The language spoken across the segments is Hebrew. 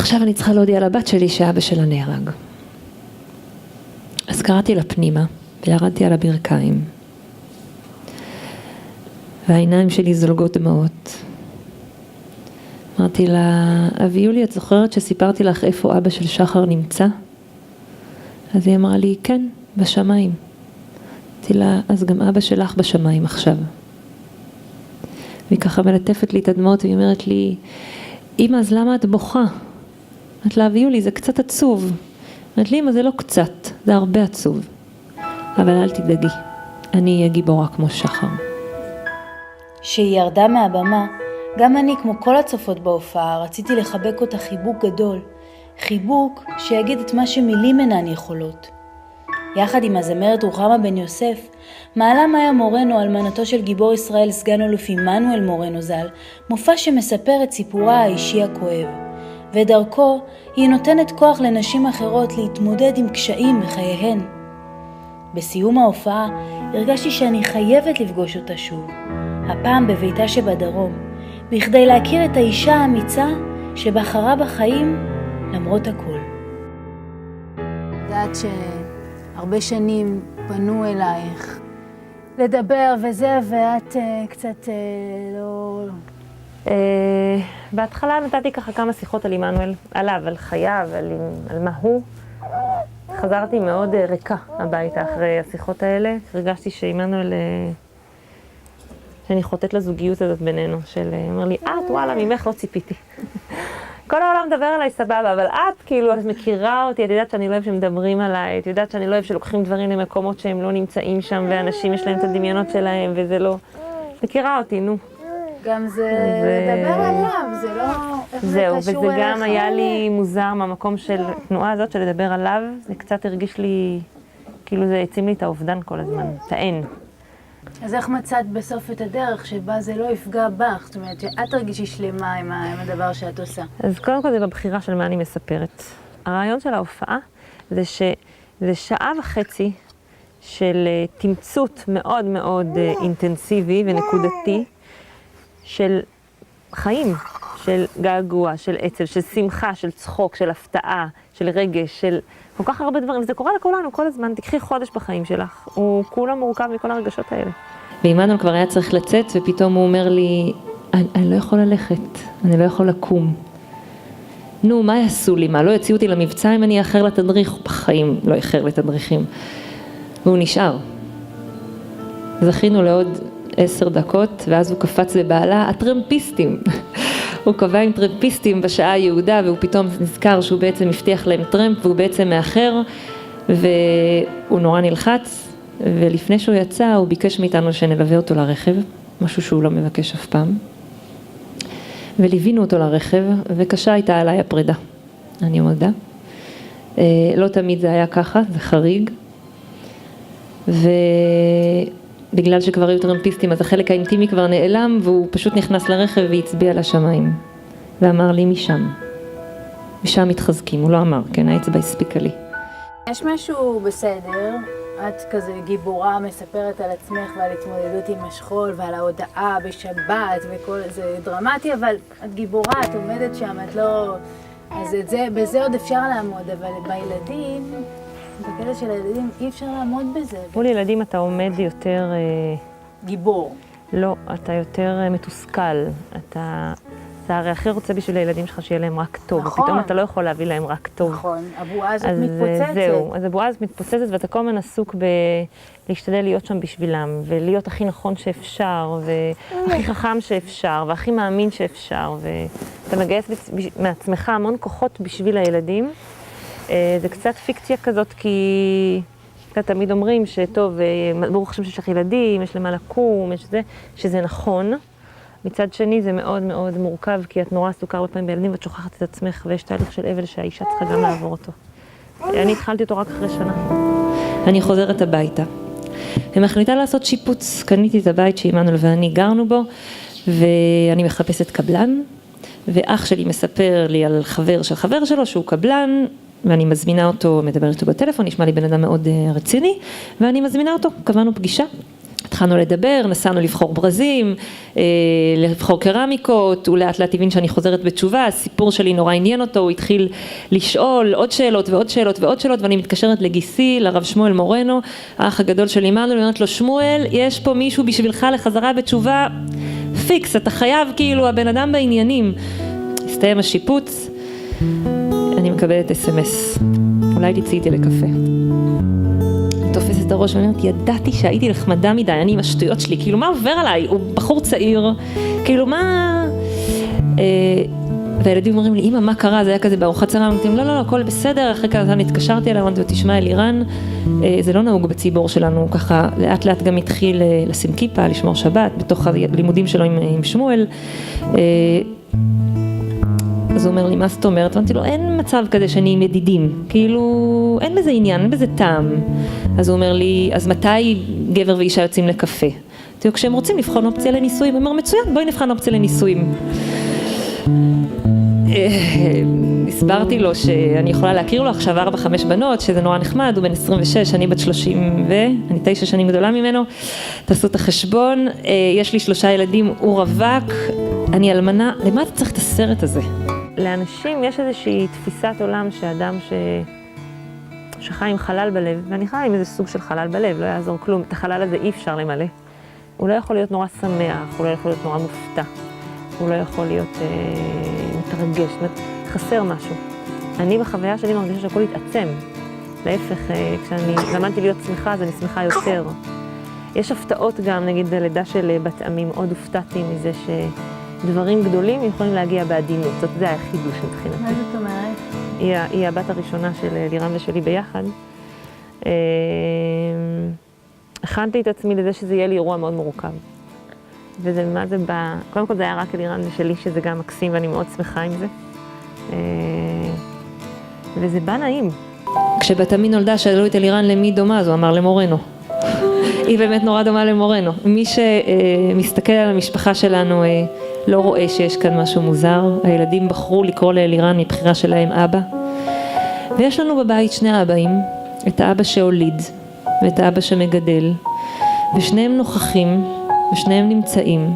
עכשיו אני צריכה להודיע לבת שלי שאבא שלה נהרג. אז קראתי לה פנימה וירדתי על הברכיים. והעיניים שלי זולגות דמעות. אמרתי לה, אבי יולי, את זוכרת שסיפרתי לך איפה אבא של שחר נמצא? אז היא אמרה לי, כן, בשמיים. אמרתי לה, אז גם אבא שלך בשמיים עכשיו. והיא ככה מלטפת לי את הדמעות, והיא אומרת לי, אמא, אז למה את בוכה? אמרת לה, אבי יולי, זה קצת עצוב. אמרת לי, אמא, זה לא קצת, זה הרבה עצוב. אבל אל תדאגי, אני אהיה גיבורה כמו שחר. כשהיא ירדה מהבמה, גם אני, כמו כל הצופות בהופעה, רציתי לחבק אותה חיבוק גדול. חיבוק שיגיד את מה שמילים אינן יכולות. יחד עם הזמרת רוחמה בן יוסף, מעלה מאיה מורנו, אלמנתו של גיבור ישראל סגן אלוף עמנואל מורנו ז"ל, מופע שמספר את סיפורה האישי הכואב. ודרכו היא נותנת כוח לנשים אחרות להתמודד עם קשיים בחייהן. בסיום ההופעה הרגשתי שאני חייבת לפגוש אותה שוב, הפעם בביתה שבדרום, בכדי להכיר את האישה האמיצה שבחרה בחיים למרות הכל. יודעת שהרבה שנים פנו אלייך לדבר וזה, ואת קצת לא... בהתחלה נתתי ככה כמה שיחות על עמנואל, עליו, על חייו, על מה הוא. חזרתי מאוד ריקה הביתה אחרי השיחות האלה. הרגשתי שעמנואל, שאני חוטאת לזוגיות הזאת בינינו, של אומר לי, את וואלה, ממך לא ציפיתי. כל העולם מדבר עליי סבבה, אבל את כאילו, את מכירה אותי, את יודעת שאני לא אוהב שמדברים עליי, את יודעת שאני לא אוהב שלוקחים דברים למקומות שהם לא נמצאים שם, ואנשים יש להם את הדמיונות שלהם, וזה לא... מכירה אותי, נו. גם זה לדבר עליו, זה לא... זהו, וזה גם היה לי מוזר מהמקום של התנועה הזאת של לדבר עליו, זה קצת הרגיש לי, כאילו זה העצים לי את האובדן כל הזמן, את האין. אז איך מצאת בסוף את הדרך שבה זה לא יפגע בך? זאת אומרת, שאת תרגישי שלמה עם הדבר שאת עושה. אז קודם כל זה בבחירה של מה אני מספרת. הרעיון של ההופעה זה שזה שעה וחצי של תמצות מאוד מאוד אינטנסיבי ונקודתי של חיים, של געגוע, של עצב, של שמחה, של צחוק, של הפתעה, של רגש, של כל כך הרבה דברים. וזה קורה לכולנו כל הזמן. תקחי חודש בחיים שלך. הוא כולה מורכב מכל הרגשות האלה. ועמנואל כבר היה צריך לצאת, ופתאום הוא אומר לי, אני לא יכול ללכת, אני לא יכול לקום. נו, מה יעשו לי? מה, לא יוציאו אותי למבצע אם אני אחר לתדריך? בחיים לא אחר לתדריכים. והוא נשאר. זכינו לעוד 10 דקות, ואז הוא קפץ לבעלה, הטרמפיסטים. הוא קבע עם טרמפיסטים בשעה היהודה, והוא פתאום נזכר שהוא בעצם הבטיח להם טרמפ, והוא בעצם מאחר, והוא נורא נלחץ, ולפני שהוא יצא, הוא ביקש מאיתנו שנלווה אותו לרכב, משהו שהוא לא מבקש אף פעם. וליווינו אותו לרכב, וקשה הייתה עליי הפרידה, אני מודה. לא תמיד זה היה ככה, זה חריג. בגלל שכבר היו טרמפיסטים, אז החלק האינטימי כבר נעלם, והוא פשוט נכנס לרכב והצביע לשמיים. ואמר לי, משם מתחזקים, הוא לא אמר, כן, האצבע הספיקה לי. יש משהו בסדר, את כזה גיבורה מספרת על עצמך ועל התמודדות עם השכול ועל ההודעה בשבת וכל זה דרמטי, אבל את גיבורה, את עומדת שם, את לא... אז בזה עוד אפשר לעמוד, אבל בילדים... בקטע של הילדים אי אפשר לעמוד בזה. מול ילדים אתה עומד יותר... גיבור. לא, אתה יותר מתוסכל. אתה הרי הכי רוצה בשביל הילדים שלך שיהיה להם רק טוב. נכון. ופתאום אתה לא יכול להביא להם רק טוב. נכון, הבועה הזאת מתפוצצת. זהו, אז הבועה הזאת מתפוצצת ואתה כל הזמן עסוק להשתדל להיות שם בשבילם, ולהיות הכי נכון שאפשר, והכי חכם שאפשר, והכי מאמין שאפשר, ואתה מגייס מעצמך המון כוחות בשביל הילדים. זה קצת פיקציה כזאת, כי תמיד אומרים שטוב, ברוך השם שיש לך ילדים, יש למה לקום, יש זה, שזה נכון. מצד שני זה מאוד מאוד מורכב, כי את נורא עסוקה הרבה פעמים בילדים ואת שוכחת את עצמך, ויש תהליך של אבל שהאישה צריכה גם לעבור אותו. אני התחלתי אותו רק אחרי שנה. אני חוזרת הביתה, ומחליטה לעשות שיפוץ. קניתי את הבית שעמנואל ואני גרנו בו, ואני מחפשת קבלן, ואח שלי מספר לי על חבר של חבר שלו שהוא קבלן, ואני מזמינה אותו, מדברת איתו בטלפון, נשמע לי בן אדם מאוד רציני, ואני מזמינה אותו, קבענו פגישה, התחלנו לדבר, נסענו לבחור ברזים, לבחור קרמיקות, הוא לאט לאט הבין שאני חוזרת בתשובה, הסיפור שלי נורא עניין אותו, הוא התחיל לשאול עוד שאלות ועוד שאלות ועוד שאלות, ואני מתקשרת לגיסי, לרב שמואל מורנו, האח הגדול של אימנו, אני אומרת לו, שמואל, יש פה מישהו בשבילך לחזרה בתשובה, פיקס, אתה חייב כאילו הבן אדם בעניינים. הסתיים השיפוץ, אני מקבלת SMS, אולי תצאי איתי לקפה. תופסת את הראש ואומרת, ידעתי שהייתי נחמדה מדי, אני עם השטויות שלי, כאילו מה עובר עליי? הוא בחור צעיר, כאילו מה... והילדים אומרים לי, אמא, מה קרה? זה היה כזה בארוחת צהריים, אמרתי, לא, הכל בסדר, אחרי כזה התקשרתי אליו, אמרתי, תשמע אלירן, זה לא נהוג בציבור שלנו, ככה לאט לאט גם התחיל לשים כיפה, לשמור שבת, בתוך הלימודים שלו עם שמואל, אז הוא אומר לי, מה זאת אומרת? אמרתי לו, אין מצב כזה שאני עם ידידים, כאילו, אין בזה עניין, אין בזה טעם. אז הוא אומר לי, אז מתי גבר ואישה יוצאים לקפה? תראו, כשהם רוצים לבחון אופציה לנישואים, הוא אומר, מצוין, בואי נבחן אופציה לנישואים. הסברתי לו שאני יכולה להכיר לו עכשיו 4-5 בנות, שזה נורא נחמד, הוא בן 26, אני בת 30 אני 9 שנים גדולה ממנו, תעשו את החשבון, יש לי 3 ילדים, הוא רווק, אני אלמנה, למה אתה צריך את הסרט הזה? לאנשים יש איזושהי תפיסת עולם שאדם שחי עם חלל בלב, ואני חי עם איזה סוג של חלל בלב, לא יעזור כלום, את החלל הזה אי אפשר למלא. הוא לא יכול להיות נורא שמח, הוא לא יכול להיות נורא מופתע, הוא לא יכול להיות מתרגש, חסר משהו. אני בחוויה שלי מרגישה שהכל התעצם. להפך, כשאני למדתי להיות שמחה, אז אני שמחה יותר. יש הפתעות גם, נגיד הלידה של בת עמי, מאוד הופתעתי מזה שדברים גדולים יכולים להגיע בעדינות. זה היה חידוש מבחינתי. מה זאת אומרת? היא הבת הראשונה של לירן ושלי ביחד. הכנתי את עצמי לזה שזה יהיה לי אירוע מאוד מורכב. וזה מה זה בא, קודם כל זה היה רק לירן ושלי, שזה גם מקסים ואני מאוד שמחה עם זה. וזה בא נעים. כשבת עמי נולדה, שאלו את לירן למי דומה, אז הוא אמר למורנו. היא באמת נורא דומה למורנו. מי שמסתכל על המשפחה שלנו לא רואה שיש כאן משהו מוזר. הילדים בחרו לקרוא ללירן מבחירה שלהם אבא. ויש לנו בבית 2 אבאים, את האבא שהוליד ואת האבא שמגדל, ושניהם נוכחים ושניהם נמצאים.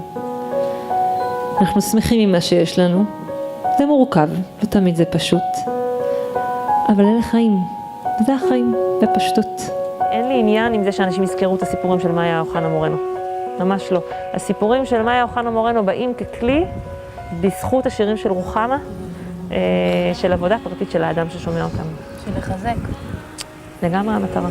אנחנו שמחים עם מה שיש לנו. זה מורכב, לא תמיד זה פשוט. אבל אלה חיים, וזה החיים, בפשטות. אין לי עניין עם זה שאנשים יזכרו את הסיפורים של מאיה אוחנה מורנו. ממש לא. הסיפורים של מאיה אוחנה מורנו באים ככלי בזכות השירים של רוחמה, של עבודה פרטית של האדם ששומע אותם. של לחזק. לגמרי המטרה.